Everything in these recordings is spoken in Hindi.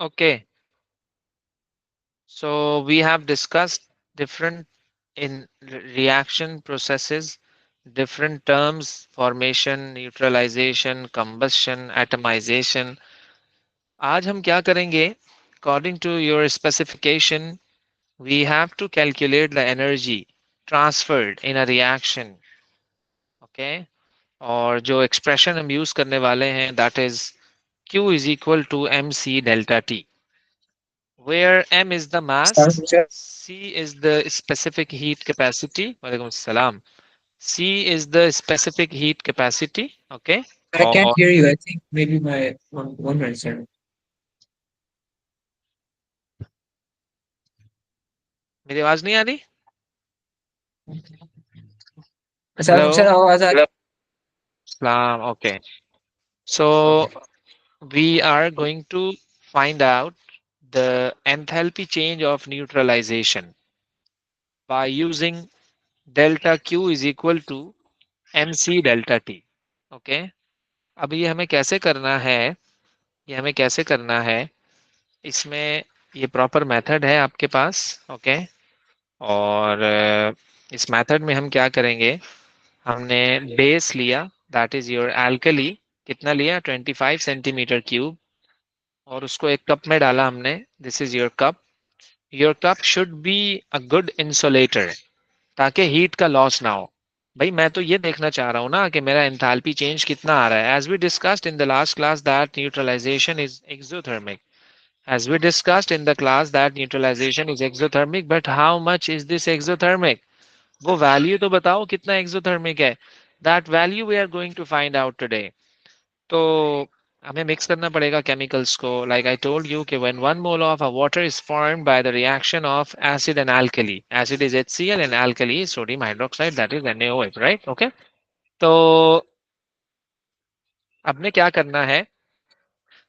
Okay, so we have discussed different reaction processes, different terms, formation, neutralization, combustion, atomization. आज हम क्या करेंगे? According to your specification, we have to calculate the energy transferred in a reaction. Okay, और जो expression हम use करने वाले हैं, that is Q is equal to mc delta T, where m is the mass, C is the specific heat capacity. Walaikum salam. C is the specific heat capacity. Okay. I can't और hear you. I think maybe my one answer. मेरी आवाज नहीं आ रही? अच्छा हेलो, अच्छा आवाज आ सलाम. Okay. So we are going to find out the enthalpy change of neutralization by using delta Q is equal to mc delta T. Okay. अब ये हमें कैसे करना है? ये हमें कैसे करना है? इसमें ये प्रॉपर मेथड है आपके पास. ओके. और इस मेथड में हम क्या करेंगे? हमने बेस लिया, दैट इज योर एल्कली. कितना लिया? 25 सेंटीमीटर क्यूब. और उसको एक कप में डाला हमने. This is your cup. Your cup should be a good insulator, ताकि हीट का लॉस ना हो. भाई मैं तो ये देखना चाह रहा हूँ ना कि मेरा एंथैल्पी चेंज कितना आ रहा है. As we discussed in the last class that neutralisation is exothermic. As we discussed in the class that neutralization is exothermic, but how much is this exothermic? वो value तो बताओ कितना exothermic है. That value we are going to find out today. तो हमें mix करना पड़ेगा chemicals को. Like I told you कि when 1 mole of a water is formed by the reaction of acid and alkali. Acid is HCl and alkali is sodium hydroxide, that is NaOH, right? Okay. तो अब ने क्या करना है?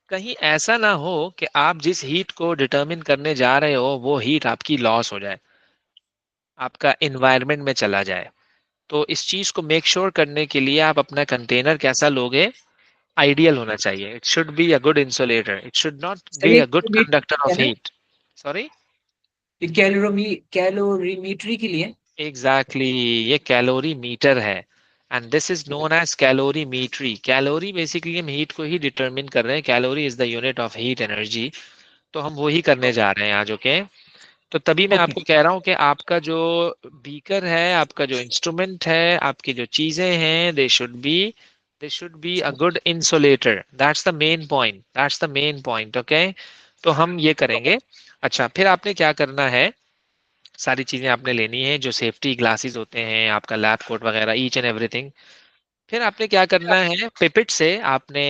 कहीं ऐसा ना हो कि आप जिस हीट को डिटरमिन करने जा रहे हो वो हीट आपकी लॉस हो जाए, आपका इन्वायरमेंट में चला जाए. तो इस चीज को मेक श्योर करने के लिए आप अपना कंटेनर कैसा लोगे? आइडियल होना चाहिए. It should be a good insulator. It should not sir be ये अ गुड कंडक्टर क्या ऑफ है? हीट. सॉरी. ये कैलोरीमेट्री के लिए? एग्जैक्टली, ये कैलोरी मीटर है. And this is known as calorimetry. Calorie basically हम हीट को ही डिटरमिन कर रहे हैं. Calorie is the unit of heat energy. तो हम वही करने जा रहे हैं आज. ओके. तो तभी मैं ओके. आपको कह रहा हूँ कि आपका जो बीकर है, आपका जो इंस्ट्रूमेंट है, आपकी जो चीजें हैं, they should be a good insulator. That's the main point. That's the main point. Okay. तो हम ये करेंगे. अच्छा, फिर आपने क्या करना है? सारी चीजें आपने लेनी है, जो सेफ्टी ग्लासेस होते हैं, आपका लैब कोट वगैरह, ईच एंड एवरीथिंग. फिर आपने क्या करना है? पिपेट से आपने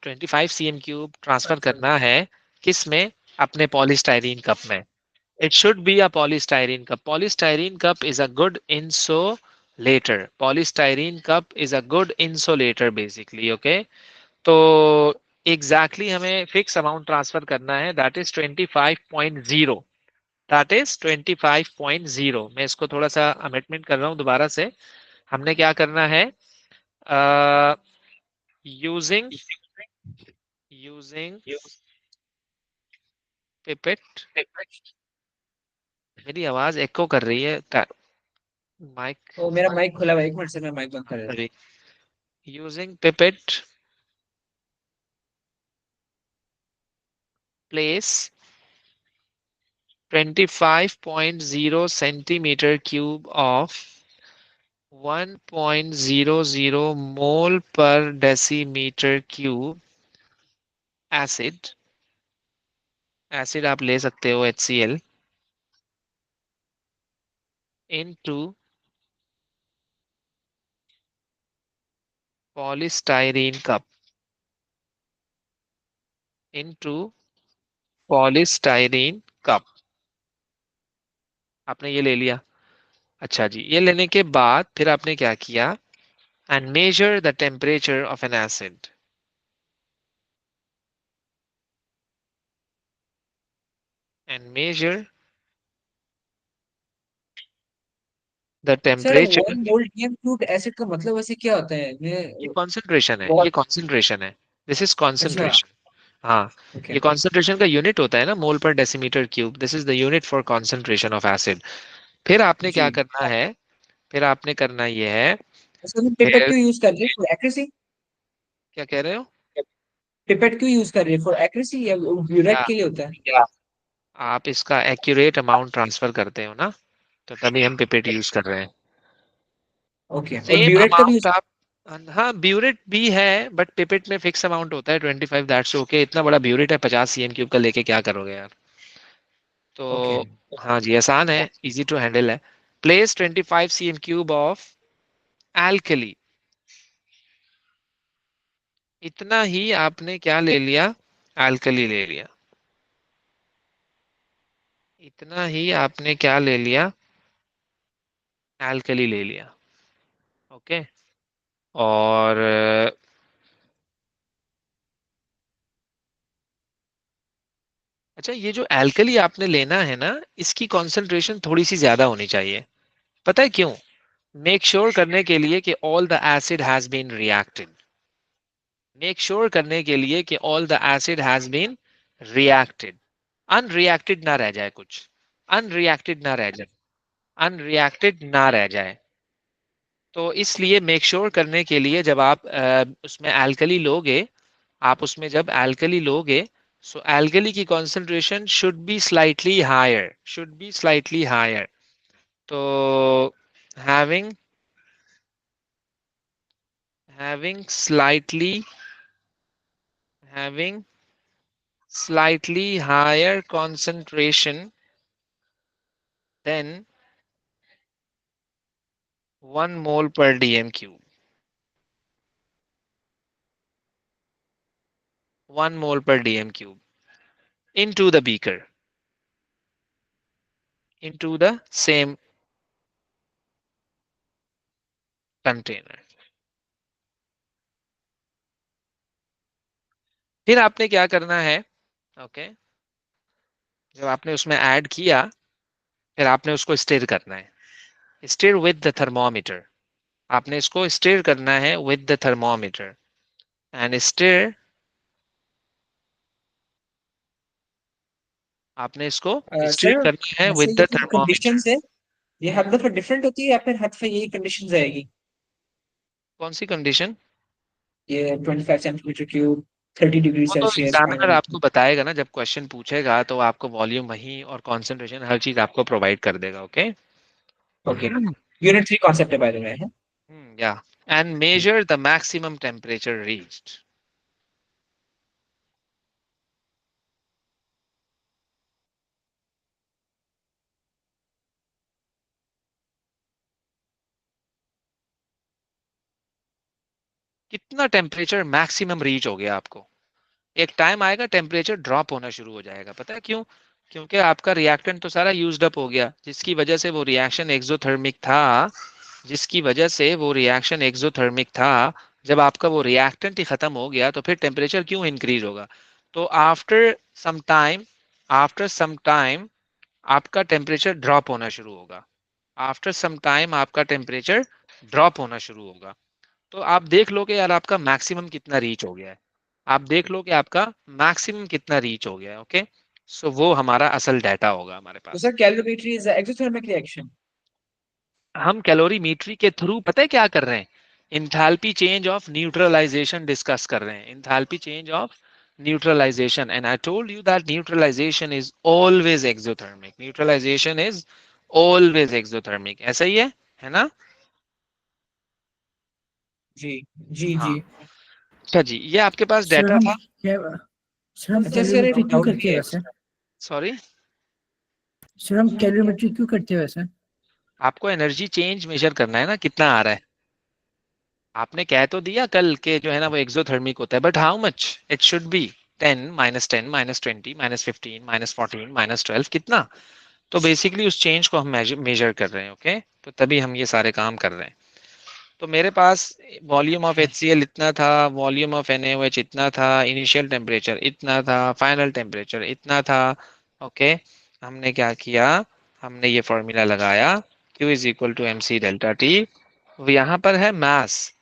25 cm क्यूब ट्रांसफर करना है. किस में? अपने पॉलीस्टाइरीन कप में. It should be a polystyrene cup. Polystyrene cup is a good insulator. Polystyrene cup is a good insulator basically. Okay. तो exactly हमें fix amount transfer करना है. That is 25.0. That is 25.0. मैं इसको थोड़ा सा amendment कर रहा हूँ दोबारा से. हमने क्या करना है? uh, using using pipette. मेरी आवाज echo कर रही है. माइक. तो मेरा माइक खुला हुआ है, एक मिनट से मैं माइक बंद कर देता sorry. Using pipette, place 25.0 centimeter cube of 1.00 mole per decimeter cube acid. Acid आप ले सकते हो HCl into polystyrene cup. into polystyrene cup. आपने ये ले लिया. अच्छा जी, ये लेने के बाद फिर आपने क्या किया? And measure the temperature of an acid. And measure the sir temperature. 1 mole DM cube acid का मतलब वैसे क्या होता है? मैं ये कॉन्सेंट्रेशन है. ये बहुत कॉन्सेंट्रेशन है. दिस इज अच्छा. कॉन्सेंट्रेशन. हाँ, ओके ये कॉन्सेंट्रेशन का यूनिट होता है ना, मोल पर decimetre cube, this is the unit for concentration of acid. फिर आपने क्या जी। करना है, फिर आपने करना ये है, उसको हम पिपेट फिर क्यों यूज कर रहे हैं, फॉर एक्यूरेसी? क्या कह रहे हो? पिपेट क्यों यूज कर रहे हैं, फॉर एक्यूरेसी या ब्यूरेट या, के लिए होता है? या आप इसका एक्यूरेट अमाउंट ट्रांसफर करते हो ना, तो तभी हम पिपेट यूज कर रहे हैं। ओके, और सेम ब्यूरेट का भी अमाउंट यूज? आप, हाँ ब्यूरेट भी है, बट पिपेट में फिक्स अमाउंट होता है 25, दैट्स ओके। इतना बड़ा ब्यूरेट है 50 cm क्यूब का, लेके क्या करोगे यार। ओके। तो हाँ जी, आसान है, इजी टू हैंडल है। Place 25 cm cube of alkali, इतना ही आपने क्या ले लिया, एल्कली ले लिया। इतना ही आपने क्या ले लिया, एल्कली ले लिया। ओके। और अच्छा, ये जो एल्कली आपने लेना है ना, इसकी कॉन्सेंट्रेशन थोड़ी सी ज्यादा होनी चाहिए। पता है क्यों? मेक श्योर करने के लिए कि all the acid has been reacted, make sure करने के लिए कि all the acid has been reacted, unreacted ना रह जाए कुछ, अनरिएक्टेड ना रह जाए, अनरिएक्टेड ना रह जाए। तो इसलिए मेक श्योर करने के लिए जब आप उसमें एल्कली लोगे, आप उसमें जब एल्कली लोगे, सो एल्कली की concentration should be slightly higher, should be slightly higher. तो having, having slightly, having slightly higher concentration than 1 mole per dm cube, 1 mole per dm cube into the beaker, into the same container। फिर आपने क्या करना है, ओके, जब आपने उसमें ऐड किया, फिर आपने उसको स्टिर करना है, स्टिर विद द थर्मोमीटर। आपने इसको स्टिर करना है with the thermometer, and stir, आपने इसको स्टिर सर, करना है जैसे विद ये द जो थर्मोमीटर। कंडीशंस है, ये हर दफा डिफरेंट होती है या फिर हर दफा यही कंडीशंस आएगी? कौन सी कंडीशन? ये 25 सेंटीमीटर क्यूब, 30 डिग्री वो तो सेल्सियस एग्जामिनर फाइनल। आपको बताएगा ना, जब क्वेश्चन पूछेगा तो आपको वॉल्यूम वही और कंसंट्रेशन हर चीज आपको प्रोवाइड कर देगा। ओके। ओके। यूनिट 3 कॉन्सेप्ट है बाय द वे, है? या, and measure the maximum temperature reached. कितना टेम्परेचर मैक्सिमम रीच हो गया आपको, एक टाइम आएगा टेम्परेचर ड्रॉप होना शुरू हो जाएगा। पता है क्यों? क्योंकि आपका रिएक्टेंट तो सारा यूज्ड अप हो गया, जिसकी वजह से वो रिएक्शन एक्सोथर्मिक था, जिसकी वजह से वो रिएक्शन एक्सोथर्मिक था। जब आपका वो रिएक्टेंट ही खत्म हो गया, तो फिर टेम्परेचर क्यों इंक्रीज होगा? तो after some time, after some time आपका टेम्परेचर ड्रॉप होना शुरू होगा, आफ्टर सम टाइम आपका टेम्परेचर ड्रॉप होना शुरू होगा। तो आप देख लो कि यार आपका मैक्सिमम कितना रीच हो गया है, आप देख लो कि आपका मैक्सिमम कितना रीच हो गया है। ओके, सो वो हमारा असल डाटा होगा हमारे तो पास। Sir calorimetry is exothermic reaction? हम कैलोरीमेट्री के थ्रू पता है क्या कर रहे हैं, enthalpy change of neutralisation discuss कर रहे हैं, enthalpy change of neutralisation. And I told you that neutralisation is always exothermic, neutralisation is always exothermic, ऐसा ही है ना? जी जी हाँ। जी। अच्छा जी, ये आपके पास सर डाटा हम था। क्या सर हम अच्छा सर, एक कैलोरीमेट्री क्यों डाउट करते ये हैं है। वैसे? सॉरी, सर हम कैलोरीमेट्री क्यों करते हैं वैसे? आपको एनर्जी चेंज मेजर करना है ना, कितना आ रहा है। आपने कह तो दिया कल के जो है ना वो एक्सोथर्मिक होता है, but how much it should B, 10 -10 -20 -15 -14 -12, कितना? तो बेसिकली उस चेंज को हम मेजर कर रहे हैं। ओके, तो तभी हम ये सारे काम कर रहे हैं। तो मेरे पास वॉल्यूम ऑफ HCl इतना था, वॉल्यूम ऑफ NaOH इतना था, इनिशियल टेम्परेचर इतना था, फाइनल टेम्परेचर इतना था। ओके, हमने क्या किया, हमने ये फॉर्मूला लगाया, Q is equal to MC delta T। यहाँ पर है मास,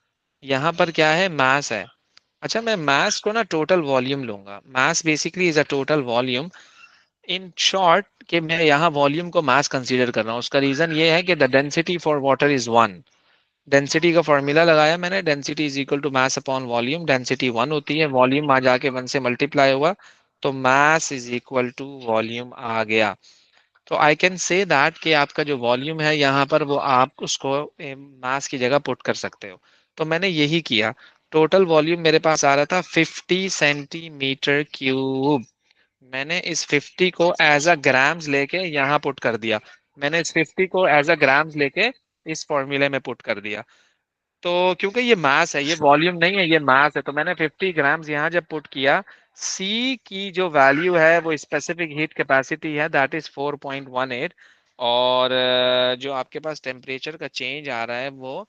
यहाँ पर क्या है, मास है। अच्छा, मैं मास को ना टोटल वॉल्यूम लूंगा। Mass basically is a total volume. In short कि मैं यहाँ वॉल्यूम को मास कंसीडर कर रहा हूँ। उसका रीजन ये है कि the density for water is 1। Density का फॉर्मूला लगाया मैंने, density is equal to mass upon volume. Density 1 होती है, वॉल्यूम आ जाके 1 से मल्टीप्लाई हुआ, तो mass is equal to volume आ गया। तो आई कैन से दैट कि आपका जो वॉल्यूम है यहाँ पर वो आप उसको मास की जगह पुट कर सकते हो। तो मैंने यही किया। टोटल वॉल्यूम मेरे पास आ रहा था 50 सेंटीमीटर क्यूब। मैंने इस 50 को एज अ ग्राम्स लेके यहाँ पुट कर दिया। मैंने इस 50 को एज अ ग्राम्स लेके इस फॉर्मूले में पुट कर दिया। तो क्योंकि ये मास है, ये वॉल्यूम नहीं है, ये मास है, तो मैंने 50 ग्राम्स यहाँ जब पुट किया, सी की जो वैल्यू है वो स्पेसिफिक हीट कैपेसिटी है, दैट इज 4.18। और जो आपके पास टेम्परेचर का चेंज आ रहा है वो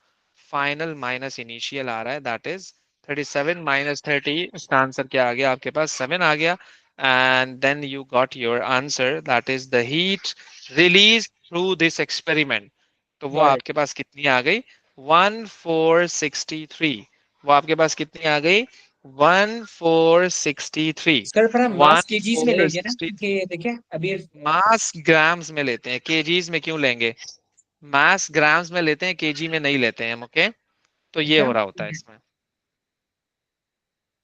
फाइनल माइनस इनिशियल आ रहा है, दैट इज 37 माइनस 30। इसका आंसर क्या आ गया आपके पास? 7 आ गया। And then you got your answer, that is the heat release through this experiment. तो वो गॉट इट। आपके पास कितनी आ गई? 1463। वो आपके पास कितनी आ गई? 1463। सर पर हम वन मास केजीज में फोर लेंगे ना, सिक्सटी क्योंकि ये देखिए अभी मास ग्राम्स में लेते हैं, केजीज में क्यों लेंगे? मास ग्राम्स में लेते हैं, केजी में नहीं लेते हैं हम। ओके, तो ये अच्छा। हो रहा होता है इसमें।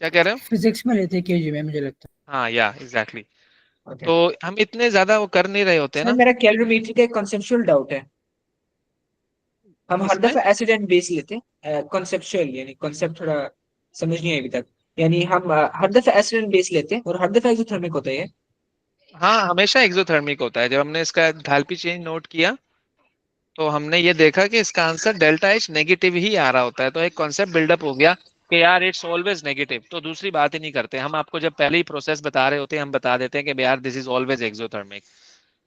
क्या कह रहे हो? फिजिक्स में लेते हैं केजी में मुझे लगता हाँ, या एग्जैक्टली। ओके। तो हम इतने ज्यादा वो कर नहीं रहे होते सर ना। मेरा कैलोरीमेट्री का एक कॉन्सेप्चुअल डाउट है। हम हर किसमें? दफा एसिड एंड बेस लेते हैं, कॉन्सेप्चुअल यानी कॉन्सेप्ट थोड़ा समझ नहीं आया अभी तक। यानी हम हर दफा एसिड एंड बेस लेते हैं और हर दफा एक्सोथर्मिक होता है ये। हाँ, हमेशा एक्सोथर्मिक होता है। जब हमने इसका एंथैल्पी चेंज नोट किया तो हमने ये देखा कि इसका आंसर डेल्टा एच नेगेटिव ही आ रहा होता है। तो एक कॉन्सेप्ट बिल्डअप हो गया कि यार इट्स ऑलवेज नेगेटिव, तो दूसरी बात ही नहीं करते हम। आपको जब पहले ही प्रोसेस बता रहे होते हैं, हम बता देते हैं कि यार दिस इज ऑलवेज एक्सोथर्मिक।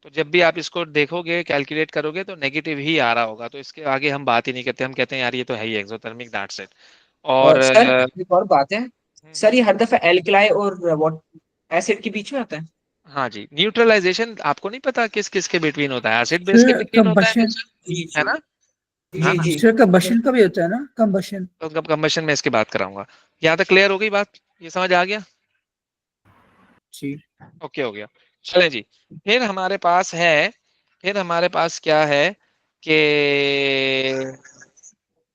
तो जब भी आप इसको देखोगे, कैलकुलेट करोगे, तो नेगेटिव ही आ रहा होगा। तो इसके आगे हम बात ही नहीं करते, हम कहते हैं यार ये तो है ही एक्सोथर्मिक, दैट्स इट। और और सर एक और बात है, सर हम्म, ये हर दफा एल्कलाई और वॉट एसिड के बीच में होता है। हाँ जी, न्यूट्रलाइजेशन आपको नहीं पता किस किस के बिटवीन होता है? एसिड है। बेस के फिर बिटवीन होता है कंबशन, हमेशा, जी है जी ना? हाँ जी ना? जी। फिर कंबशन का भी होता है ना, कंबशन। तो कब कंबशन में इसकी बात कराऊंगा। यहाँ तक क्लियर हो गई बात? ये समझ आ गया? जी। ओके, हो गया। चलें जी। फिर हमारे पास है, फिर हमारे पास क्या है कि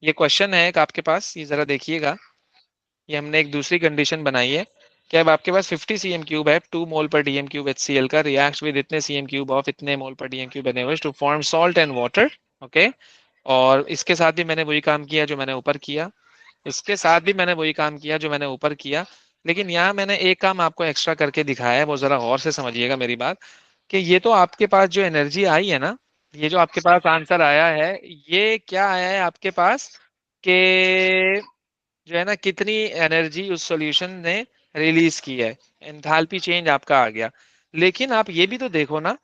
ये क्वेश्चन है एक आपके पास, ये जरा देखिएगा। ये हमने एक दूसरी कंडीशन बनाई है कि अब आपके पास 50 सीएम क्यूब है, 2 मोल पर डीएम क्यूब HCl का रिएक्ट विद इतने सीएम क्यूब ऑफ इतने मोल पर डीएम क्यूब बने हुए to form salt and water. Okay, और इसके साथ भी मैंने वही काम किया जो मैंने ऊपर किया। इसके साथ भी मैंने वही काम किया जो मैंने ऊपर किया। लेकिन यहाँ मैंने एक काम आपको एक्स्ट्रा करके दिखाया है, वो जरा गौर से समझिएगा मेरी बात। कि ये तो आपके पास जो एनर्जी आई है ना, ये जो आपके पास आंसर आया है, ये क्या आया है आपके पास कि जो है ना कितनी एनर्जी उस सॉल्यूशन ने रिलीज की है, एंथैल्पी चेंज आपका आ गया। लेकिन आप ये भी तो देखो ना,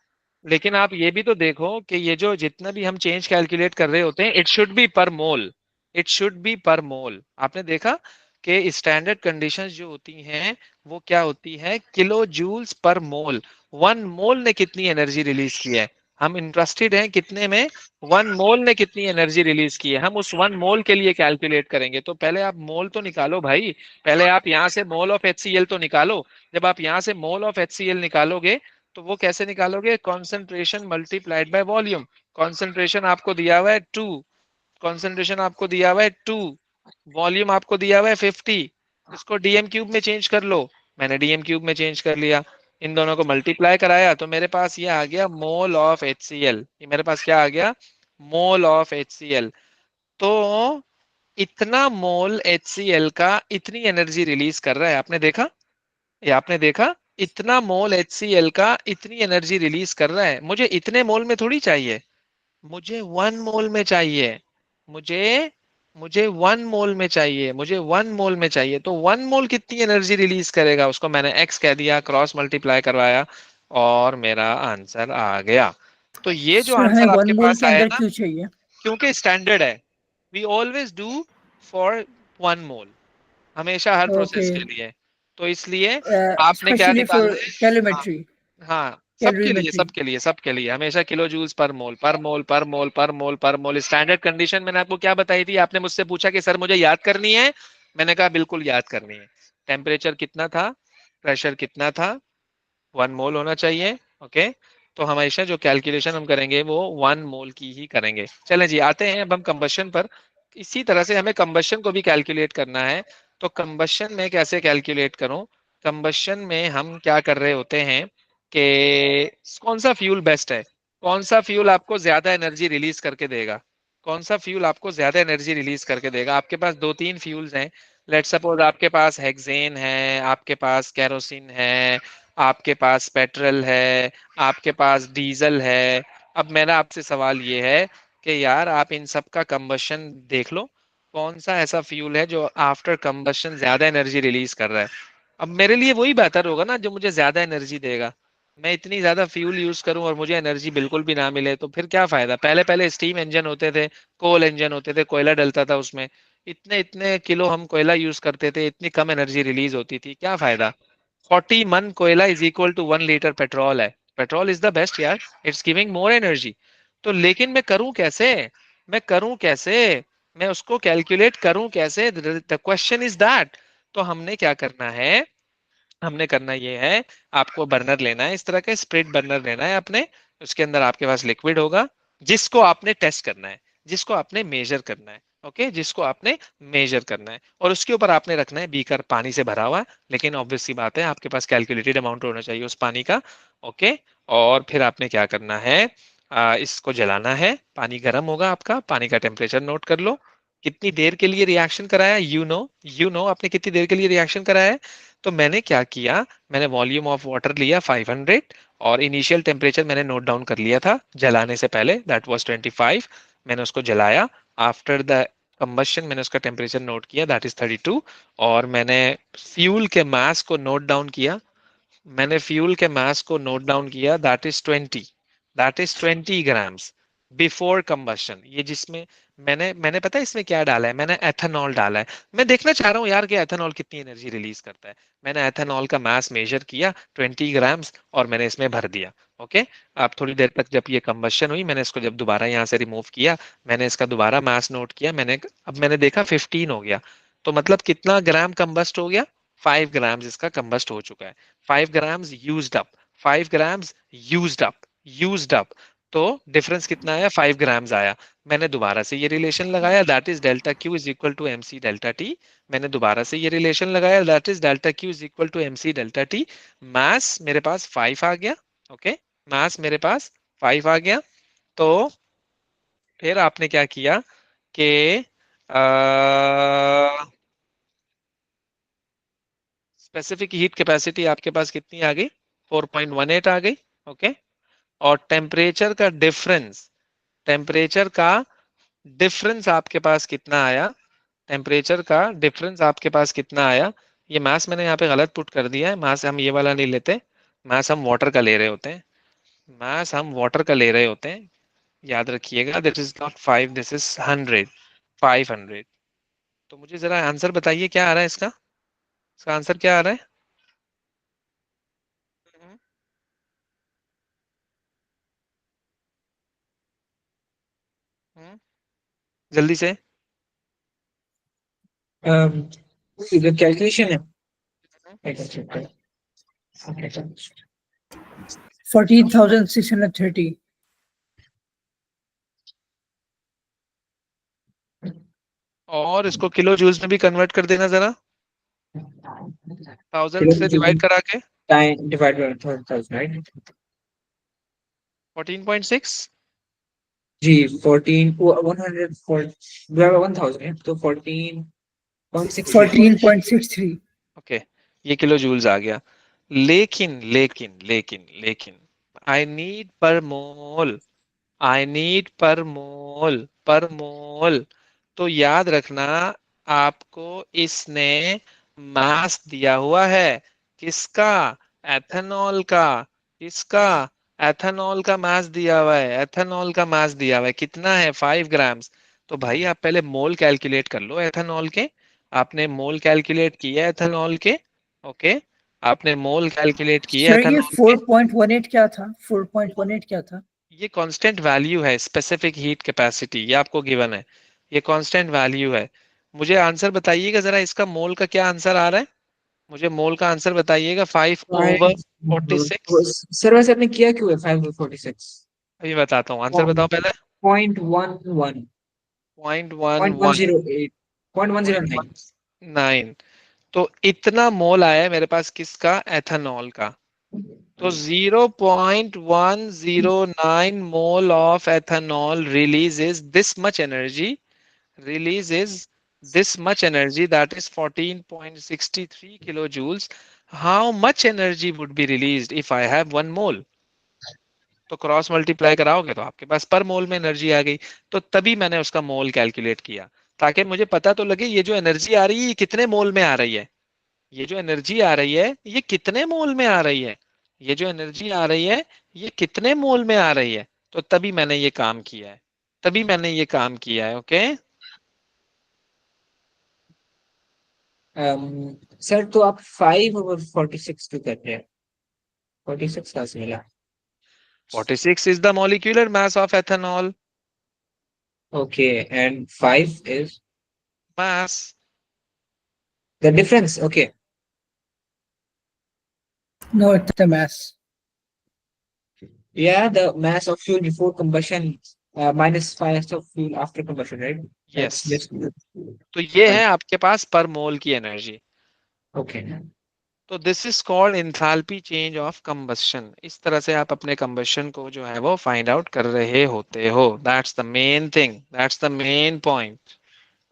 लेकिन आप ये भी तो देखो कि ये जो जितना भी हम चेंज कैलकुलेट कर रहे होते हैं, इट शुड बी पर मोल। इट शुड बी पर मोल। आपने देखा कि स्टैंडर्ड कंडीशंस जो होती हैं वो क्या होती है? किलो जूल्स पर मोल। 1 मोल ने कितनी एनर्जी रिलीज की है? हम इंटरेस्टेड हैं कितने में? 1 मोल ने कितनी एनर्जी रिलीज की है, हम उस 1 मोल के लिए कैलकुलेट करेंगे। तो पहले आप मोल तो निकालो भाई। पहले आप यहाँ से मोल ऑफ HCl तो निकालो। जब आप यहाँ से मोल ऑफ HCl निकालोगे तो वो कैसे निकालोगे? Concentration multiplied by volume. Concentration आपको दिया हुआ है 2, कॉन्सेंट्रेशन आपको दिया हुआ है 2, वॉल्यूम आपको दिया हुआ है 50। इसको डीएम क्यूब में चेंज कर लो। मैंने डीएम क्यूब में चेंज कर लिया, इन दोनों को मल्टीप्लाई कराया, तो मेरे पास ये आ गया मोल ऑफ HCl। ये मेरे पास क्या आ गया? Mole of HCl। तो इतना मोल HCl का इतनी एनर्जी रिलीज कर रहा है, आपने देखा? ये आपने देखा? इतना मोल HCl का इतनी एनर्जी रिलीज कर रहा है। मुझे इतने मोल में थोड़ी चाहिए, मुझे 1 मोल में चाहिए। मुझे मुझे 1 मोल में चाहिए, मुझे 1 मोल में चाहिए। तो 1 मोल कितनी एनर्जी रिलीज करेगा, उसको मैंने एक्स कह दिया, क्रॉस मल्टीप्लाई करवाया, और मेरा आंसर आ गया। तो ये जो सर हमें आंसर वन आपके मोल पास के आया अंदर ना, क्यों चाहिए? क्योंकि स्टैंडर्ड है। वी ऑलवेज डू फॉर 1 मोल, हमेशा हर ओके, प्रोसेस के लिए। तो इसलिए आपने क्या स्पेशली फॉर निकालना है? हाँ, कैलोमेट्री, हाँ, सबके लिए, कैलोरीमेट्री। सबके लिए, सबके लिए हमेशा किलो जूल्स पर मोल, पर मोल, पर मोल, पर मोल, पर मोल। स्टैंडर्ड कंडीशन मैंने आपको क्या बताई थी? आपने मुझसे पूछा कि सर मुझे याद करनी है, मैंने कहा बिल्कुल याद करनी है। टेम्परेचर कितना था, प्रेशर कितना था, 1 मोल होना चाहिए। ओके, तो हमेशा जो कैलकुलेशन हम करेंगे वो 1 मोल की ही करेंगे। चलें जी, आते हैं अब हम कंबशन पर। इसी तरह से हमें कंबशन को भी कैलकुलेट करना है। तो कंबशन में कैसे कैलकुलेट करूं? कंबशन में हम क्या कर रहे होते हैं कि कौन सा फ्यूल बेस्ट है, कौन सा फ्यूल आपको ज्यादा एनर्जी रिलीज करके देगा, कौन सा फ्यूल आपको ज्यादा एनर्जी रिलीज करके देगा। आपके पास दो तीन फ्यूल्स हैं। लेट सपोज आपके पास हेक्सेन है, आपके पास केरोसिन है, आपके पास पेट्रोल है, आपके पास डीजल है। अब मेरा आपसे सवाल ये है कि यार आप इन सब का कंबशन देख लो, कौन सा ऐसा फ्यूल है जो आफ्टर कंबशन ज्यादा एनर्जी रिलीज कर रहा है। अब मेरे लिए वही बेहतर होगा ना जो मुझे ज्यादा एनर्जी देगा। मैं इतनी ज्यादा फ्यूल यूज करूं और मुझे एनर्जी बिल्कुल भी ना मिले तो फिर क्या फायदा। पहले पहले स्टीम इंजन होते थे, कोल इंजन होते थे, कोयला डलता था उसमें, इतने इतने किलो हम कोयला यूज करते थे, इतनी कम एनर्जी रिलीज होती थी, क्या फायदा। 40 मन कोयला is equal to 1 litre petrol है। पेट्रोल इज द बेस्ट यार, इट्स गिविंग मोर एनर्जी। तो लेकिन मैं करूं कैसे, मैं करूं कैसे, मैं उसको कैलकुलेट करूं कैसे, द क्वेश्चन इज दैट। तो हमने क्या करना है, हमने करना ये है, आपको बर्नर लेना है, इस तरह का स्प्रिट बर्नर लेना है अपने। उसके अंदर आपके पास लिक्विड होगा जिसको आपने टेस्ट करना है, जिसको आपने मेजर करना है। ओके, जिसको आपने मेजर करना है, और उसके ऊपर आपने रखना है बीकर पानी से भरा हुआ। लेकिन ऑब्वियस सी बात है आपके पास कैलकुलेटेड अमाउंट होना चाहिए उस पानी का। ओके, और फिर आपने क्या करना है, इसको जलाना है। पानी गर्म होगा, आपका पानी का टेम्परेचर नोट कर लो, कितनी देर के लिए रिएक्शन कराया, यू नो आपने कितनी देर के लिए रिएक्शन कराया है। तो मैंने क्या किया, मैंने वॉल्यूम ऑफ वाटर लिया 500, और इनिशियल टेम्परेचर मैंने नोट डाउन कर लिया था जलाने से पहले, दैट वाज 25। मैंने उसको जलाया। आफ्टर द कंबशन मैंने उसका टेम्परेचर नोट किया, दैट इज 32। और मैंने फ्यूल के मास को नोट डाउन किया, मैंने फ्यूल के मास को नोट डाउन किया, that is 20 grams before combustion. ये जिसमें मैंने पता है इसमें क्या डाला है, मैंने एथेनॉल डाला है। मैं देखना चाह रहा हूँ यार कि एथेनॉल कितनी एनर्जी रिलीज करता है। मैंने एथेनॉल का मास मेजर किया 20 ग्राम्स, और मैंने इसमें भर दिया। ओके, अब थोड़ी देर तक जब ये कंबशन हुई, मैंने इसको जब दोबारा यहाँ से रिमूव किया, मैंने इसका दोबारा मास नोट किया, अब मैंने देखा 15 हो गया। तो मतलब कितना ग्राम कंबस्ट हो गया, 5 ग्राम्स इसका कंबस्ट हो चुका है। 5 grams used up, 5 grams used up. तो डिफरेंस कितना आया, 5 ग्राम्स आया। मैंने दोबारा से ये रिलेशन लगाया, that is delta q is equal to m c delta t. मैंने दोबारा से ये रिलेशन लगाया, that is delta q is equal to m c delta t. Mass मेरे पास 5 आ गया। ओके, मास मेरे पास 5 आ गया। तो फिर आपने क्या किया कि स्पेसिफिक हीट कैपेसिटी आपके पास कितनी आ गई, 4.18 आ गई। ओके, और टेम्परेचर का डिफरेंस आपके पास कितना आया, टेम्परेचर का डिफरेंस आपके पास कितना आया। ये मास मैंने यहाँ पे गलत पुट कर दिया है, मास हम ये वाला नहीं लेते, मास हम वाटर का ले रहे होते हैं, मास हम वाटर का ले रहे होते हैं। याद रखिएगा, this is not 5, this is 100, 500। तो मुझे जरा आंसर बताइए क्या आ रहा है इसका, इसका आंसर क्या आ रहा है। हम्म, हम्म, जल्दी से। इधर कैलकुलेशन है। 14,630। और इसको किलो जूल्स में भी कन्वर्ट कर देना जरा, 1000 से डिवाइड करा के। Time divide by 1000, right? 14.6। जी 14 100 1000 तो 14.63। 14.63। ओके, ये किलो जूल्स आ गया। लेकिन आई नीड पर मोल, आई नीड पर मोल। तो याद रखना, आपको इसने मास दिया हुआ है, किसका, एथेनॉल का, किसका, एथेनॉल का मास दिया हुआ है, एथेनॉल का मास दिया हुआ है, कितना है, 5 ग्राम्स। तो भाई आप पहले मोल कैलकुलेट कर लो एथेनॉल के। आपने मोल कैलकुलेट किया एथेनॉल के। ओके, आपने मोल कैलकुलेट किया सर ये एथेनॉल के। 4.18 क्या था? 4.18 क्या था? ये कांस्टेंट वैल्यू है, स्पेसिफिक हीट कैपेसिटी, ये आपको गिवन है, ये कांस्टेंट वैल्यू है। मुझे आंसर बताइएगा जरा, इसका मोल का क्या आंसर आ रहा है। मुझे मोल का आंसर बताइएगा। 5/46। सर वैसे आपने किया क्यों है 5/46? अभी बताता हूँ, आंसर बताओ पहले। 0.11, point one point one one zero eight, point one zero point nine. One nine तो इतना मोल आया है मेरे पास किसका, एथेनॉल का। तो 0.109 mole of ethanol releases this much energy, releases this much energy, that is 14.63 kilojoules. How much energy would be released if I have 1 mole? तो क्रॉस मल्टीप्लाई कराओगे तो आपके पास पर मोल में एनर्जी आ गई। तो तभी मैंने उसका मोल कैलकुलेट किया, ताकि मुझे पता तो लगे ये जो एनर्जी आ रही है ये कितने मोल में आ रही है। ये जो एनर्जी आ रही है ये कितने मोल में आ रही है। ये जो एनर्जी आ रही है ये कितने मोल में आ रही है। तो तभी मैंने ये काम किया है, तभी मैंने ये काम किया है। ओके। सर तो आप 5/46 क्यों कर रहे हैं? 46 कहाँ से मिला? 46 is the molecular mass of ethanol. Okay, and 5 is Mass. The difference. Okay, No, it's the mass. yeah, the mass of fuel before combustion minus mass of fuel after combustion, right? Yes. That's just तो ये है आपके पास पर मोल की एनर्जी। okay. तो this is called enthalpy change of combustion. इस तरह से आप अपने कंबस्शन को जो है वो फाइंड आउट कर रहे होते हो। That's the main thing, that's the main point.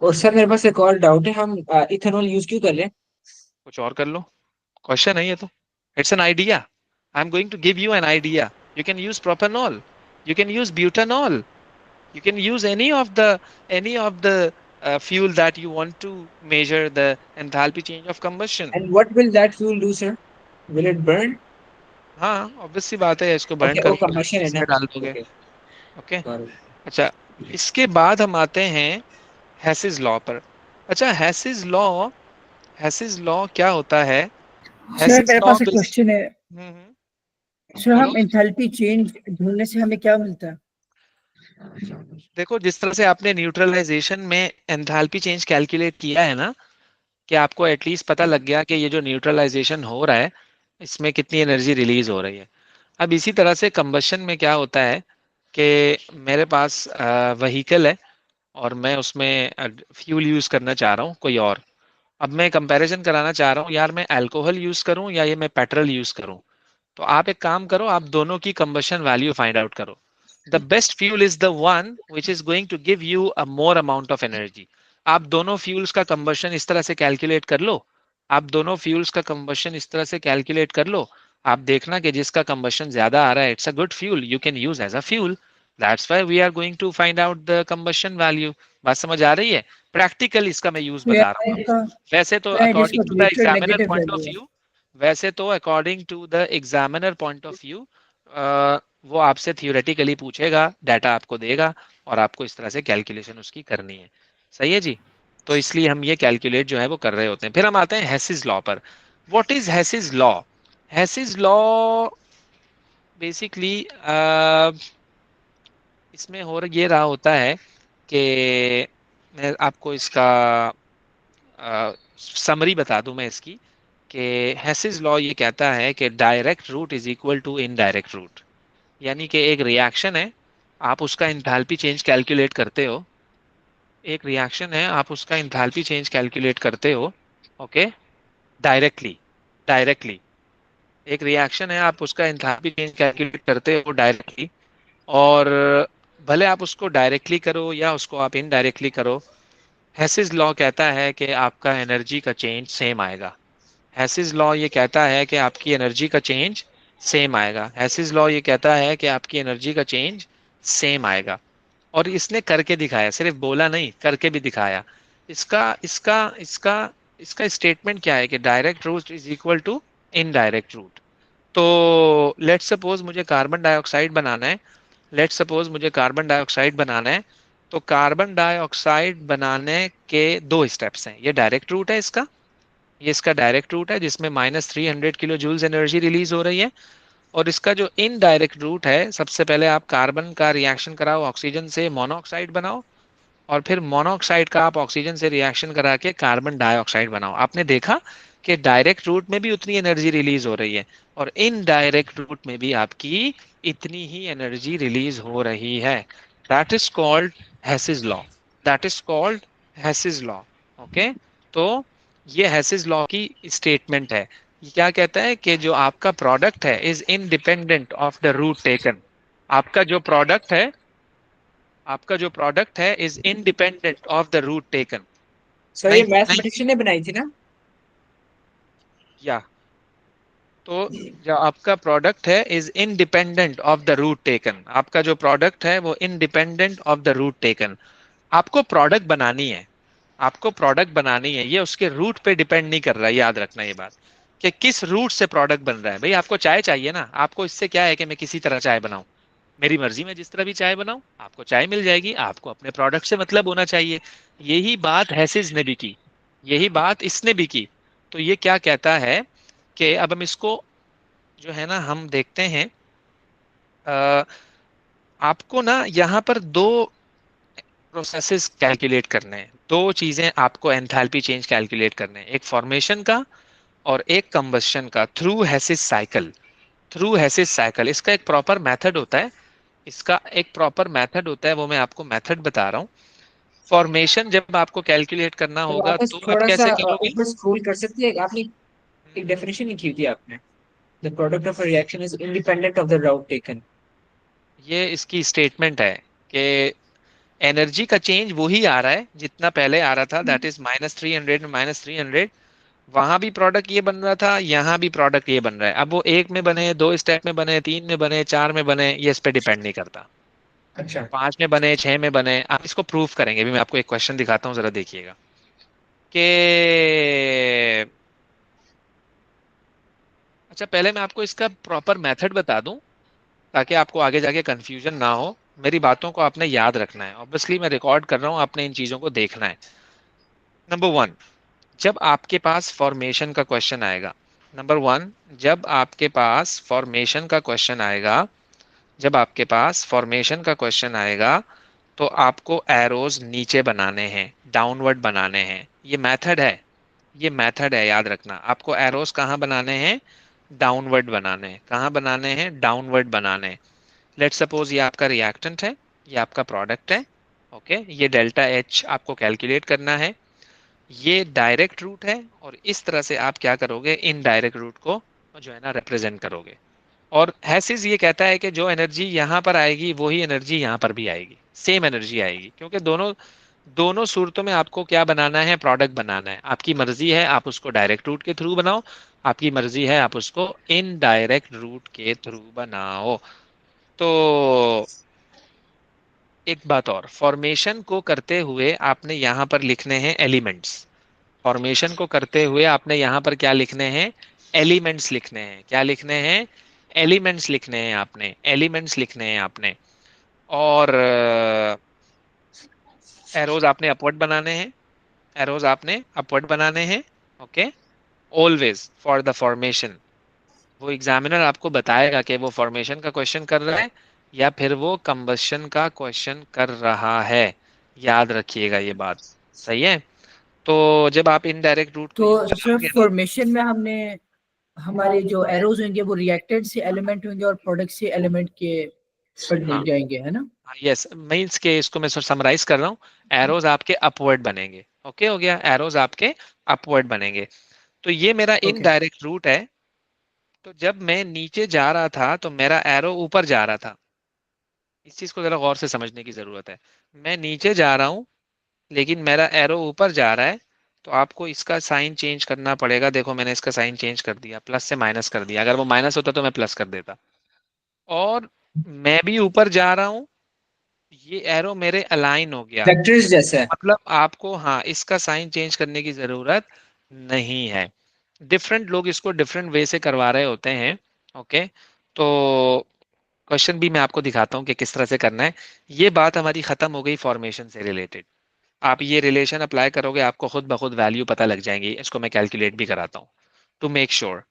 और सर मेरे पास एक और डाउट है, हम इथेनॉल यूज क्यों कर रहे हैं? कुछ और कर लो, क्वेश्चन है ये तो। It's an idea, I am going to give you an idea. You can use propanol, you can use butanol, you can use any of the fuel that you want to measure the enthalpy change of combustion. And what will that fuel do, sir? Will it burn? हाँ, ऑब्वियस सी बात है, इसको बर्न Okay, वो करोगे, combustion है ना? इसमें डाल दोगे। Okay, okay. got it. अच्छा, इसके बाद हम आते हैं हैसेस लॉ पर। अच्छा, हैसेस लॉ क्या होता है? सर हैसेस मेरे लॉ पास एक बेस। क्वेश्चन है। हम्म, सर करो। हम एंथैल्पी चेंज ढूंढने से हमें क्या मिलता है? देखो, जिस तरह से आपने न्यूट्रलाइजेशन में एंथैल्पी चेंज कैलकुलेट किया है ना, कि आपको एटलीस्ट पता लग गया कि ये जो न्यूट्रलाइजेशन हो रहा है इसमें कितनी एनर्जी रिलीज हो रही है। अब इसी तरह से कंबशन में क्या होता है कि मेरे पास व्हीकल है और मैं उसमें फ्यूल यूज करना चाह रहा हूँ कोई और। अब मैं कंपैरिजन कराना चाह रहा हूँ, यार मैं अल्कोहल यूज करूँ या ये मैं पेट्रोल यूज करूँ। तो आप एक काम करो, आप दोनों की कंबशन वैल्यू फाइंड आउट करो। The best fuel is the one which is going to give you a more amount of energy. आप दोनों फ्यूल्स का कंबशन इस तरह से कैलकुलेट कर लो, आप दोनों फ्यूल्स का कंबशन इस तरह से कैलकुलेट कर लो। आप देखना कि जिसका कंबशन ज्यादा आ रहा है it's a good fuel, you can use as a fuel. That's why we are going to find out the combustion value. बात समझ आ रही है? प्रैक्टिकल इसका मैं यूज तो बता रहा यार हूँ। इसका वैसे तो क्या है जिसका according to the greater examiner negative point of value है? व्यू, वैसे तो according to the examiner point of view वो आपसे थियोरेटिकली पूछेगा, डाटा आपको देगा और आपको इस तरह से कैलकुलेशन उसकी करनी है। सही है जी। तो इसलिए हम ये कैलकुलेट जो है वो कर रहे होते हैं। फिर हम आते हैं हेसिस लॉ पर। What is Hess's law? Hess's law basically इसमें हो ये रहा होता है कि मैं आपको इसका समरी बता दूं मैं इसकी, कि हेसिस लॉ ये कहता है कि direct route is equal to indirect route. यानी कि एक रिएक्शन है, आप उसका इंथैल्पी चेंज कैलकुलेट करते हो। एक रिएक्शन है, आप उसका इंथैल्पी चेंज कैलकुलेट करते हो। ओके। डायरेक्टली, डायरेक्टली एक रिएक्शन है, आप उसका इंथैल्पी चेंज कैलकुलेट करते हो डायरेक्टली। और भले आप उसको डायरेक्टली करो या उसको आप इनडायरेक्टली करो, हेसिस लॉ कहता है कि आपका एनर्जी का चेंज सेम आएगा। हैसिस लॉ ये कहता है कि आपकी एनर्जी का चेंज सेम आएगा। हैसिस लॉ ये कहता है कि आपकी एनर्जी का चेंज सेम आएगा। और इसने करके दिखाया, सिर्फ बोला नहीं, करके भी दिखाया। इसका इसका इसका इसका स्टेटमेंट क्या है कि direct route is equal to indirect route. तो लेट्स सपोज मुझे कार्बन डाइऑक्साइड बनाना है, लेट्स सपोज मुझे कार्बन डाइऑक्साइड बनाना है। तो कार्बन डाइऑक्साइड बनाने के दो स्टेप्स हैं। ये डायरेक्ट रूट है इसका, ये इसका डायरेक्ट रूट है जिसमें -300 किलो जूल्स एनर्जी रिलीज हो रही है। और इसका जो इनडायरेक्ट रूट है, सबसे पहले आप कार्बन का रिएक्शन कराओ, ऑक्सीजन से मोनोऑक्साइड बनाओ, और फिर मोनोऑक्साइड का आप ऑक्सीजन से रिएक्शन करा के कार्बन डाइऑक्साइड बनाओ। आपने देखा कि डायरेक्ट रूट में भी उतनी एनर्जी रिलीज हो रही है और इनडायरेक्ट रूट में भी आपकी इतनी ही एनर्जी रिलीज हो रही है. That is called Hess's law. That is called Hess's law. Okay. तो ये हेसिस लॉ की स्टेटमेंट है. ये क्या कहता है कि जो आपका प्रोडक्ट है is independent of the route taken. आपका जो प्रोडक्ट है, आपका जो प्रोडक्ट है is independent of the route taken. Sir ये नहीं नहीं. मैथमेटिशियन ने बनाई थी ना? या तो जो आपका प्रोडक्ट है is independent of the route taken. आपका जो प्रोडक्ट है वो independent of the route taken. आपको प्रोडक्ट बनानी है, आपको प्रोडक्ट बनानी है, ये उसके रूट पे डिपेंड नहीं कर रहा है. याद रखना ये बात कि किस रूट से प्रोडक्ट बन रहा है. भाई आपको चाय चाहिए ना, आपको इससे क्या है कि मैं किसी तरह चाय बनाऊं, मेरी मर्जी में जिस तरह भी चाय बनाऊं आपको चाय मिल जाएगी. आपको अपने प्रोडक्ट से मतलब होना चाहिए. यही बात हैसिस ने भी की, यही बात इसने भी की. तो ये क्या कहता है कि अब हम इसको जो है ना हम देखते हैं. अ, आपको ना यहाँ पर दो प्रोसेसेस कैलकुलेट करने हैं, दो चीजें आपको एंथैल्पी चेंज कैलकुलेट करने हैं, एक फॉर्मेशन का और एक कंबस्शन का थ्रू हैसिस साइकिल. थ्रू हैसिस साइकिल इसका एक प्रॉपर मेथड होता है. इसका एक प्रॉपर मेथड होता है, वो मैं आपको मेथड बता रहा हूँ. फॉर्मेशन जब आपको कैलकुलेट करना तो होगा वापस तो आप थोड़ा सा कैसे करोगे. ऊपर स्क्रॉल कर सकते हैं आपने? एक डेफिनेशन लिखी थी आपने, the product of a reaction is independent of the route taken. ये इसकी स्टेटमेंट है कि एनर्जी का चेंज वही आ रहा है जितना पहले आ रहा था. That is -300 -300. वहां भी प्रोडक्ट ये बन रहा था, यहाँ भी प्रोडक्ट ये बन रहा है. अब वो एक में बने, दो स्टेप में बने, तीन में बने, चार में बने, ये इस पे डिपेंड नहीं करता. अच्छा। पांच में बने, छह में बने, आप इसको प्रूफ करेंगे. अभी मैं आपको एक क्वेश्चन दिखाता हूँ, जरा देखिएगा कि अच्छा पहले मैं आपको इसका प्रॉपर मेथड बता दूं ताकि आपको आगे जाके कंफ्यूजन ना हो. मेरी बातों को आपने याद रखना है. ऑब्वियसली मैं रिकॉर्ड कर रहा हूँ, आपने इन चीजों को देखना है. नंबर वन, जब आपके पास फॉर्मेशन का क्वेश्चन आएगा. नंबर वन, जब आपके पास फॉर्मेशन का क्वेश्चन आएगा, जब आपके पास फॉर्मेशन का क्वेश्चन आएगा तो आपको एरोज नीचे बनाने हैं, डाउनवर्ड बनाने हैं. ये मेथड है, ये मेथड है. याद रखना आपको एरोज कहाँ बनाने हैं, डाउनवर्ड बनाने हैं. कहाँ बनाने हैं, डाउनवर्ड बनाने हैं. लेट सपोज ये आपका रिएक्टेंट है, ये आपका प्रोडक्ट है. ओके. ये डेल्टा एच आपको कैलकुलेट करना है. ये डायरेक्ट रूट है और इस तरह से आप क्या करोगे, इनडायरेक्ट रूट को जो है ना रिप्रेजेंट करोगे. और हैसिस ये कहता है कि जो एनर्जी यहाँ पर आएगी वही एनर्जी यहाँ पर भी आएगी, सेम एनर्जी आएगी. क्योंकि दोनों दोनों सूरतों में आपको क्या बनाना है, प्रोडक्ट बनाना है. आपकी मर्जी है आप उसको डायरेक्ट रूट के थ्रू बनाओ, आपकी मर्जी है आप उसको इनडायरेक्ट रूट के थ्रू बनाओ. तो एक बात और, फॉर्मेशन को करते हुए आपने यहाँ पर लिखने हैं एलिमेंट्स. फॉर्मेशन को करते हुए आपने यहाँ पर क्या लिखने हैं, एलिमेंट्स लिखने हैं. क्या लिखने हैं, एलिमेंट्स लिखने हैं. आपने एलिमेंट्स लिखने हैं आपने. और एरोज आपने अपवर्ड बनाने हैं, एरोज आपने अपवर्ड बनाने हैं. Okay. Always for the formation. वो एग्जामिनर आपको बताएगा कि वो फॉर्मेशन का क्वेश्चन कर रहा है या फिर वो कंबशन का क्वेश्चन कर रहा है. याद रखिएगा ये बात. सही है. तो जब आप इनडायरेक्ट रूट को यूज तो सर करोगे ना. फॉर्मेशन में हमने हमारे जो एरोज होंगे वो रिएक्टेड से एलिमेंट होंगे और प्रोडक्ट से एलिमेंट के बन हाँ. जाएंगे, है ना? यस, मीन्स के इसको मैं समराइज कर रहा हूँ. एरोज आपके अपवर्ड बनेंगे. ओके हो गया, एरोज आपके अपवर्ड बनेंगे. तो ये मेरा ओके. इनडायरेक्ट रूट है. तो जब मैं नीचे जा रहा था तो मेरा एरो ऊपर जा रहा था. इस चीज को जरा गौर से समझने की जरूरत है. मैं नीचे जा रहा हूँ लेकिन मेरा एरो ऊपर जा रहा है. तो आपको इसका साइन चेंज करना पड़ेगा. देखो मैंने इसका साइन चेंज कर दिया, प्लस से माइनस कर दिया. अगर वो माइनस होता तो मैं प्लस कर देता. और मैं भी ऊपर जा रहा हूँ, ये एरो मेरे अलाइन हो गया. वेक्टर्स जैसा है। मतलब आपको हाँ इसका साइन चेंज करने की जरूरत नहीं है. डिफरेंट लोग इसको डिफरेंट वे से करवा रहे होते हैं. ओके. तो क्वेश्चन भी मैं आपको दिखाता हूँ कि किस तरह से करना है. ये बात हमारी खत्म हो गई फॉर्मेशन से रिलेटेड. आप ये रिलेशन अप्लाई करोगे आपको खुद ब खुद वैल्यू पता लग जाएंगी. इसको मैं कैलकुलेट भी कराता हूँ to make sure,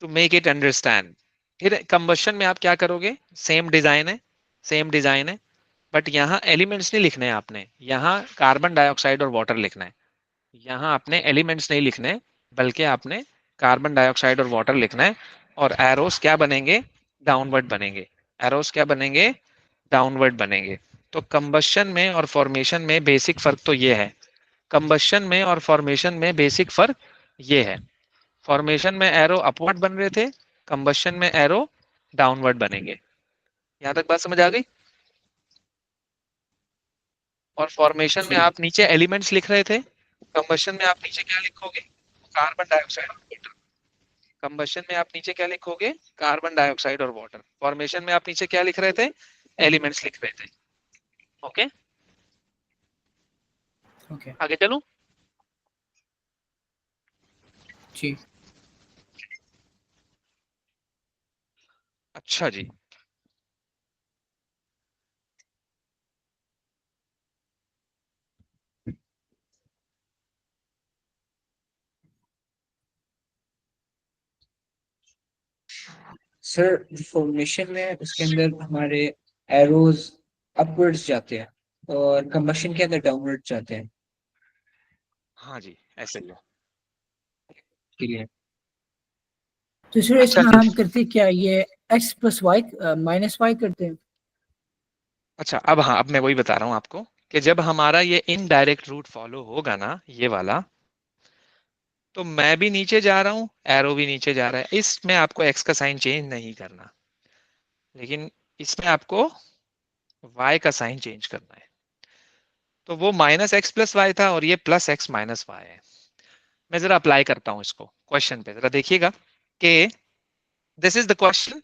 to make it understand. फिर कंबशन में आप क्या करोगे, सेम डिजाइन है, सेम डिजाइन है. बट यहाँ एलिमेंट्स नहीं लिखने हैं आपने, यहाँ कार्बन डाइऑक्साइड और वाटर लिखना है. यहाँ आपने एलिमेंट्स नहीं लिखने, बल्कि आपने कार्बन डाइऑक्साइड और वाटर लिखना है। और एरोस क्या बनेंगे? डाउनवर्ड बनेंगे। एरोस क्या बनेंगे? डाउनवर्ड बनेंगे। तो कंबशन में और फॉर्मेशन में बेसिक फर्क तो ये है। कंबशन में और फॉर्मेशन में बेसिक फर्क ये है। फॉर्मेशन में एरो अपवर्ड बन रहे थे, कंबशन में एरो डाउनवर्ड बनेंगे। यहां तक बात समझ आ गई? और फॉर्मेशन में जी आप नीचे एलिमेंट्स लिख रहे थे, कंबशन में आप नीचे क्या लिखोगे? कार्बन डाइऑक्साइड और वाटर। कंबशन में आप नीचे क्या लिखोगे? कार्बन डाइऑक्साइड और वाटर। फॉर्मेशन में आप नीचे क्या लिख रहे थे? एलिमेंट्स लिख रहे थे। ओके, ओके आगे चलूं? जी। अच्छा जी। सर, फॉर्मेशन में उसके अंदर हमारे एरोज अपवर्ड्स जाते हैं और कंबशन के अंदर डाउनवर्ड जाते हैं। हाँ जी, ऐसे ही है। क्लियर। तो सर अच्छा इसमें जी। हम करते क्या, ये x plus y minus y करते हैं? अच्छा, अब हाँ, अब मैं वही बता रहा हूँ आपको कि जब हमारा ये इनडायरेक्ट रूट फॉलो होगा ना, ये वाला, तो मैं भी नीचे जा रहा हूँ, एरो भी नीचे जा रहा है। इसमें आपको एक्स का साइन चेंज नहीं करना, लेकिन इसमें आपको वाई का साइन चेंज करना है। तो वो माइनस एक्स प्लस वाई था और ये प्लस एक्स माइनस वाई है। मैं जरा अप्लाई करता हूँ इसको क्वेश्चन पे, जरा देखिएगा कि this is the question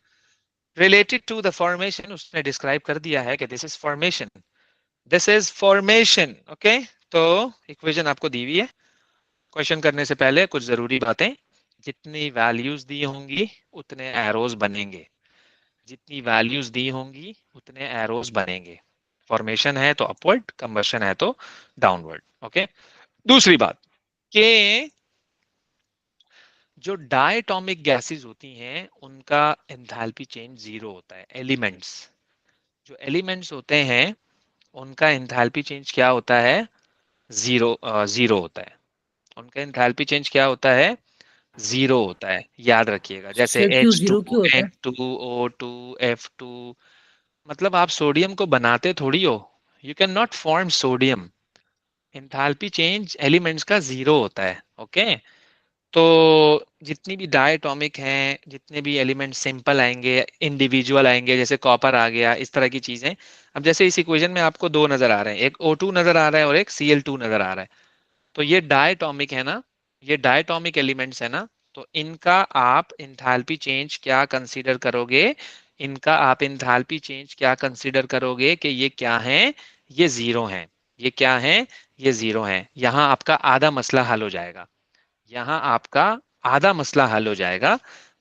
related to the formation. उसने डिस्क्राइब कर दिया है कि this is formation, this is formation. Okay, तो इक्वेशन आपको दी हुई है। क्वेश्चन करने से पहले कुछ जरूरी बातें। जितनी वैल्यूज दी होंगी उतने एरोज बनेंगे। जितनी वैल्यूज दी होंगी उतने एरोज बनेंगे। फॉर्मेशन है तो अपवर्ड, कंबशन है तो डाउनवर्ड। ओके, दूसरी बात कि जो डायटोमिक गैसेस होती हैं उनका एंथैल्पी चेंज जीरो होता है। एलिमेंट्स, जो एलिमेंट्स होते हैं उनका एंथैल्पी चेंज क्या होता है? जीरो, जीरो होता है। उनका एंथैल्पी चेंज क्या होता है? जीरो होता है। याद रखिएगा, जैसे सर क्यों एच टू जीरो क्यों होता एन है? Two O two F two. मतलब आप सोडियम को बनाते थोड़ी हो, you can not form sodium. Enthalpy change elements का जीरो होता है। ओके, तो जितनी भी डायटोमिक हैं, जितने भी एलिमेंट सिंपल आएंगे, इंडिविजुअल आएंगे, जैसे कॉपर आ गया, इस तरह की चीजें। अब जैसे इस इक्वेशन में आपको दो नजर आ रहे हैं, एक O2 नजर आ रहा है और एक Cl2 नजर आ रहा है। तो ये डायटोमिक है ना, ये डायटोमिक एलिमेंट्स है ना। तो इनका आप इंथैल्पी चेंज क्या कंसीडर करोगे? इनका आप इंथैल्पी चेंज क्या कंसीडर करोगे कि ये क्या है? ये जीरो हैं। ये क्या है? ये जीरो हैं। यहाँ आपका आधा मसला हल हो जाएगा। यहाँ आपका आधा मसला हल हो जाएगा।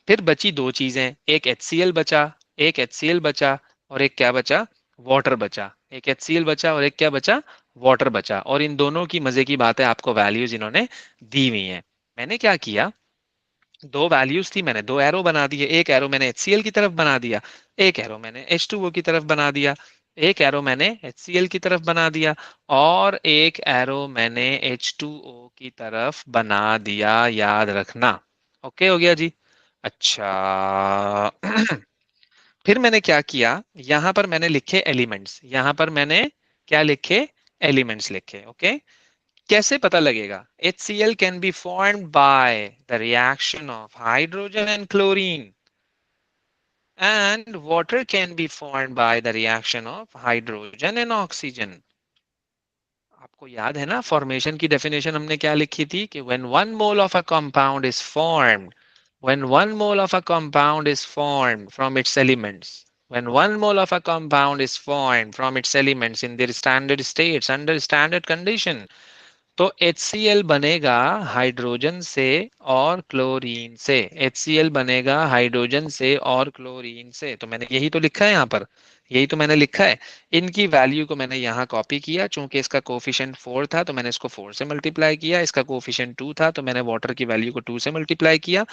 फिर बची दो चीजें, एक HCl बचा, एक HCl बचा और एक क्या बचा? वाटर बचा। एक HCl बचा और एक क्या बचा? वाटर बचा। और इन दोनों की मजे की बात है, आपको वैल्यूज इन्होंने दी हुई हैं। मैंने क्या किया, दो वैल्यूज थी, मैंने दो एरो बना दिए। एक एरो मैंने HCl की तरफ बना दिया, एक एरो मैंने H2O की तरफ बना दिया। एक एरो मैंने HCl की तरफ बना दिया और एक एरो मैंने H2O की तरफ बना दिया। याद रखना। ओके हो गया जी? अच्छा। फिर मैंने क्या किया, यहां पर मैंने लिखे एलिमेंट्स, यहां पर मैंने क्या लिखे? एलिमेंट्स लिखे। ओके, कैसे पता लगेगा? HCl can be formed by the reaction of hydrogen and chlorine, and water can be formed by the reaction of hydrogen and oxygen. आपको याद है ना, फॉर्मेशन की डेफिनेशन हमने क्या लिखी थी कि when one mole of a compound is formed, when one mole of a compound is formed from its elements, when one mole of a compound is formed from its elements in their standard states under standard condition, तो HCl बनेगा हाइड्रोजन से और क्लोरीन से। HCl बनेगा हाइड्रोजन से और क्लोरीन से। तो मैंने यही तो लिखा है यहाँ पर, यही तो मैंने लिखा है। इनकी वैल्यू को मैंने यहाँ कॉपी किया, चूंकि इसका कोफिशिएंट 4 था तो मैंने इसको 4 से मल्टीप्लाई किया, इसका कोफिशिएंट 2 था तो मैंने वाटर की वैल्यू को 2 से मल्टीप्लाई किया।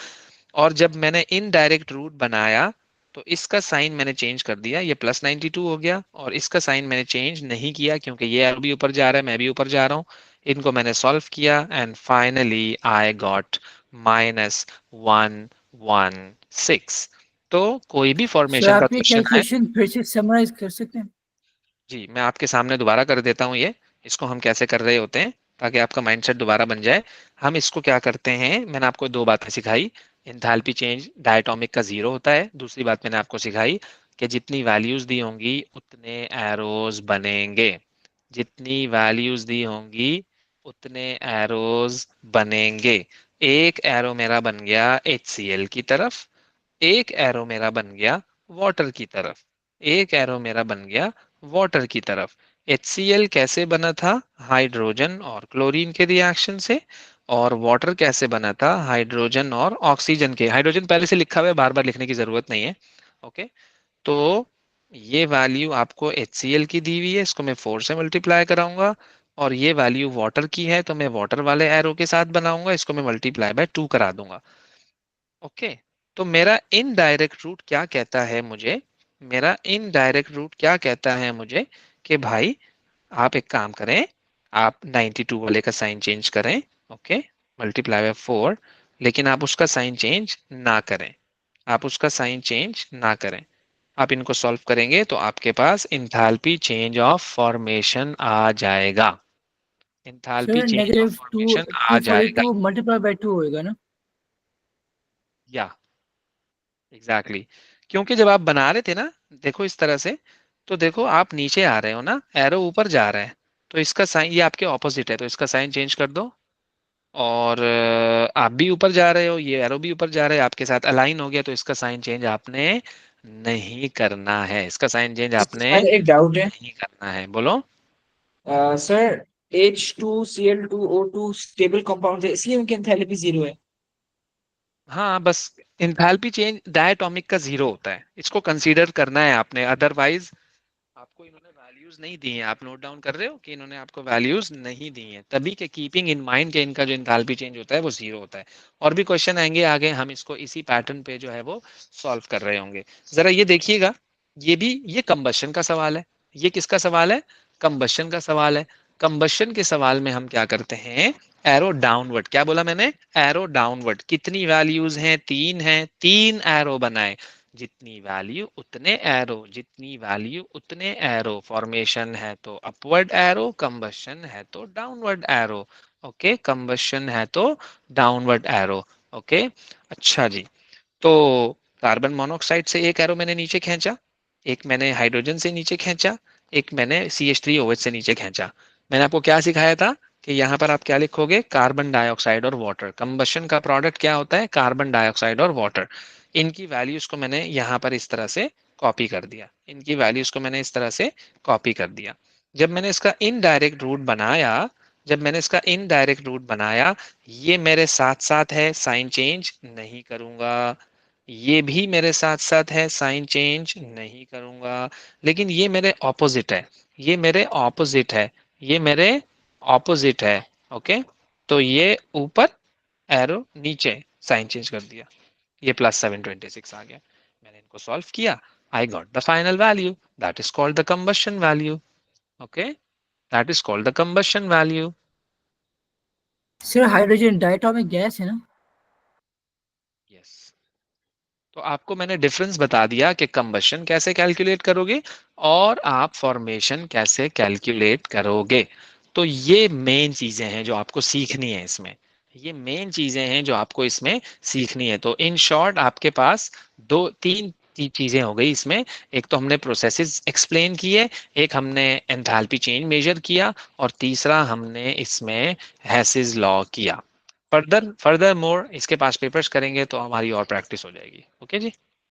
और जब मैंने इनडायरेक्ट रूट बनाया तो इसका साइन मैंने चेंज कर दिया, ये +92 हो गया। और इसका साइन मैंने चेंज नहीं किया क्योंकि ये भी ऊपर जा रहा है, मैं भी ऊपर जा रहा हूँ। इनको मैंने सॉल्व किया एंड फाइनली आई गॉट -116। तो कोई भी सर फॉर्मेशन का आप ये क्वेश्चन आए, कैलकुलेशन फिर से समराइज कर सकते हैं? जी मैं आपके सामने दोबारा कर देता हूँ ये, इसको हम कैसे कर रहे होते हैं ताकि आपका माइंडसेट दोबारा बन जाए। हम इसको क्या करते हैं, मैंने आपको दो बातें सिखाई। एंथैल्पी चेंज डायटोमिक का जीरो होता है, दूसरी बात मैंने आपको सिखाई कि जितनी वैल्यूज दी होंगी उतने एरोज बनेंगे, जितनी वैल्यूज दी होंगी उतने एरोज बनेंगे। एक एरो मेरा बन गया HCl की तरफ, एक एरो मेरा बन गया वाटर की तरफ, एक एरो मेरा बन गया वाटर की तरफ। HCl कैसे बना था, हाइड्रोजन और क्लोरीन के रिएक्शन से, और वाटर कैसे बना था, हाइड्रोजन और ऑक्सीजन के। हाइड्रोजन पहले से लिखा हुआ है, बार बार लिखने की जरूरत नहीं है। ओके, तो ये वैल्यू आपको HCl की दी हुई है, इसको मैं 4 से मल्टीप्लाई कराऊंगा, और ये वैल्यू वाटर की है तो मैं वाटर वाले एरो के साथ बनाऊंगा, इसको मैं मल्टीप्लाई बाय 2 करा दूंगा। ओके, तो मेरा इनडायरेक्ट रूट क्या कहता है मुझे, मेरा इनडायरेक्ट रूट क्या कहता है मुझे कि भाई आप एक काम करें, आप 92 वाले का साइन चेंज करें। ओके, मल्टीप्लाई बाय 4, लेकिन आप उसका साइन चेंज ना करें, आप उसका साइन चेंज ना करें। आप इनको सॉल्व करेंगे तो आपके पास इंथैल्पी चेंज ऑफ फॉर्मेशन आ जाएगा, enthalpy sir change of negative to formation आ टू फोर्टी जाएगा। टू मल्टीप्लाई बाई टू होएगा ना? या एग्जैक्टली exactly. क्योंकि जब आप बना रहे थे ना, देखो इस तरह से, तो देखो आप नीचे आ रहे हो ना, एरो ऊपर जा रहा है, तो इसका साइन, ये आपके ऑपोजिट है तो इसका साइन चेंज कर दो। और आप भी ऊपर जा रहे हो, ये एरो भी ऊपर जा रहा है, आपके साथ अलाइन हो गया, तो इसका साइन चेंज आपने नहीं करना है, इसका साइन चेंज आपने सर एक डाउट है नहीं करना है। बोलो। सर, H2Cl2O2 स्टेबल कंपाउंड है इसलिए उनकी एंथैल्पी जीरो है। हाँ बस, इंथैल्पी चेंज डायटोमिक का जीरो होता है, इसको कंसीडर करना है आपने, अदरवाइज आपको इन्होंने वैल्यूज नहीं दी हैं। आप नोट डाउन कर रहे हो कि इन्होंने आपको वैल्यूज नहीं दी हैं, तभी के कीपिंग इन माइंड के इनका जो इंथैल्पी चेंज होता है वो जीरो होता है। और भी क्वेश्चन आएंगे आगे, हम इसको इसी पैटर्न पे जो है वो सॉल्व कर रहे होंगे। जरा ये देखिएगा, ये भी, ये कंबशन का सवाल है। ये किसका सवाल है, कंबशन का सवाल है। कंबशन के सवाल में हम क्या करते हैं, एरो डाउनवर्ड, क्या बोला मैंने, एरो डाउनवर्ड। कितनी वैल्यूज हैं, तीन हैं, तीन एरो बनाए, जितनी वैल्यू उतने एरो, जितनी वैल्यू उतने एरो। फॉर्मेशन है तो अपवर्ड एरो, कंबशन है तो डाउनवर्ड एरो। ओके, कंबशन है तो डाउनवर्ड एरो। ओके, अच्छा जी, तो कार्बन मोनोऑक्साइड से एक एरो मैंने नीचे खींचा, एक मैंने हाइड्रोजन से नीचे खींचा, एक मैंने CH3OH से नीचे खींचा। मैंने आपको क्या सिखाया था कि यहाँ पर आप क्या लिखोगे, कार्बन डाइऑक्साइड और वाटर। कंबशन का प्रोडक्ट क्या होता है, कार्बन डाइऑक्साइड और वाटर। इनकी वैल्यूज को मैंने यहाँ पर इस तरह से कॉपी कर दिया, इनकी वैल्यूज को मैंने इस तरह से कॉपी कर दिया। जब मैंने इसका इनडायरेक्ट रूट बनाया, जब मैंने इसका इनडायरेक्ट रूट बनाया, ये मेरे साथ साथ है, साइन चेंज नहीं करूंगा, ये भी मेरे साथ साथ है, साइन चेंज नहीं करूंगा, लेकिन ये मेरे ऑपोजिट है, ये मेरे ऑपोजिट है, ये मेरे ऑपोजिट है। ओके, तो ये ऊपर एरो, नीचे साइन चेंज कर दिया, ये +726 आ गया। मैंने इनको सॉल्व किया, I got the final value, that is called the combustion value. Okay, that is called the combustion value. Sir hydrogen diatomic gas है ना? यस, तो आपको मैंने डिफरेंस बता दिया कि कंबशन कैसे कैलकुलेट करोगे और आप फॉर्मेशन कैसे कैलकुलेट करोगे। तो ये मेन चीजें हैं जो आपको सीखनी है इसमें, ये मेन चीजें हैं जो आपको इसमें सीखनी है। तो इन शॉर्ट आपके पास दो तीन चीजें हो गई इसमें। एक तो हमने प्रोसेसेस एक्सप्लेन किए, एक हमने एंथैल्पी चेंज मेजर किया, और तीसरा हमने इसमें हैसेस लॉ किया। फर्दर मोर इसके पास पेपर्स करेंगे तो हमारी और प्रैक्टिस हो जाएगी। ओके जी।